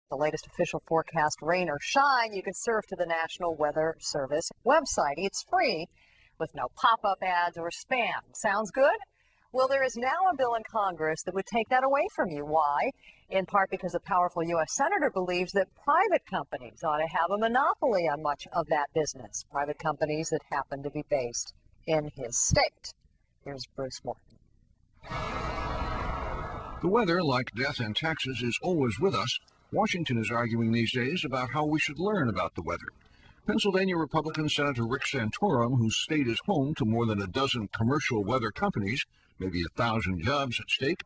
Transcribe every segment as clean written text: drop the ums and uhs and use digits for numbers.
The latest official forecast, rain or shine, you can surf to the National Weather Service website. It's free with no pop-up ads or spam. Sounds good? Well, there is now a bill in Congress that would take that away from you. Why? In part because a powerful U.S. senator believes that private companies ought to have a monopoly on much of that business. Private companies that happen to be based in his state. Here's Bruce Morton. The weather, like death and taxes, is always with us. Washington is arguing these days about how we should learn about the weather. Pennsylvania Republican Senator Rick Santorum, whose state is home to more than a dozen commercial weather companies, maybe 1,000 jobs at stake,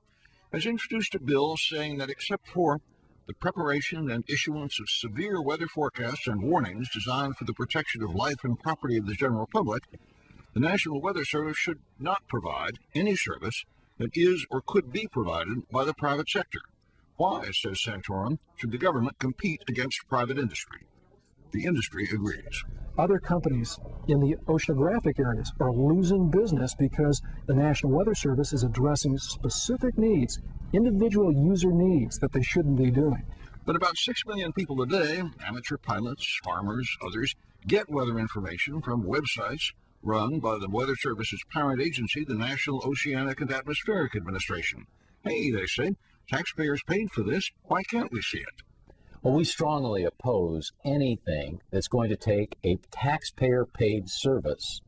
has introduced a bill saying that except for the preparation and issuance of severe weather forecasts and warnings designed for the protection of life and property of the general public, the National Weather Service should not provide any service that is or could be provided by the private sector. Why, says Santorum, should the government compete against private industry? The industry agrees. Other companies in the oceanographic areas are losing business because the National Weather Service is addressing specific needs, individual user needs that they shouldn't be doing. But about 6 million people a day, amateur pilots, farmers, others, get weather information from websites run by the Weather Service's parent agency, the National Oceanic and Atmospheric Administration. Hey, they say, taxpayers paid for this. Why can't we see it? Well, we strongly oppose anything that's going to take a taxpayer-paid service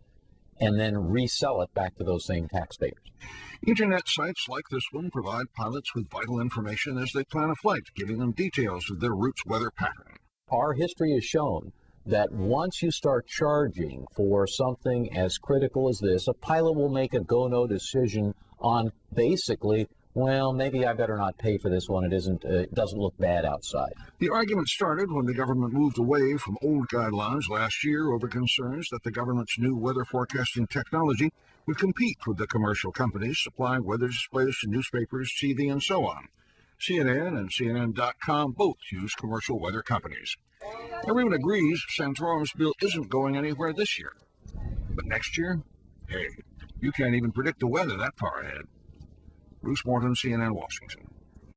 and then resell it back to those same taxpayers. Internet sites like this one provide pilots with vital information as they plan a flight, giving them details of their route's weather pattern. Our history has shown that once you start charging for something as critical as this, a pilot will make a go-no decision on basically, well, maybe I better not pay for this one. It doesn't look bad outside. The argument started when the government moved away from old guidelines last year over concerns that the government's new weather forecasting technology would compete with the commercial companies supplying weather displays to newspapers, TV, and so on. CNN and CNN.com both use commercial weather companies. Everyone agrees Santorum's bill isn't going anywhere this year. But next year? Hey, you can't even predict the weather that far ahead. Bruce Morton, CNN, Washington.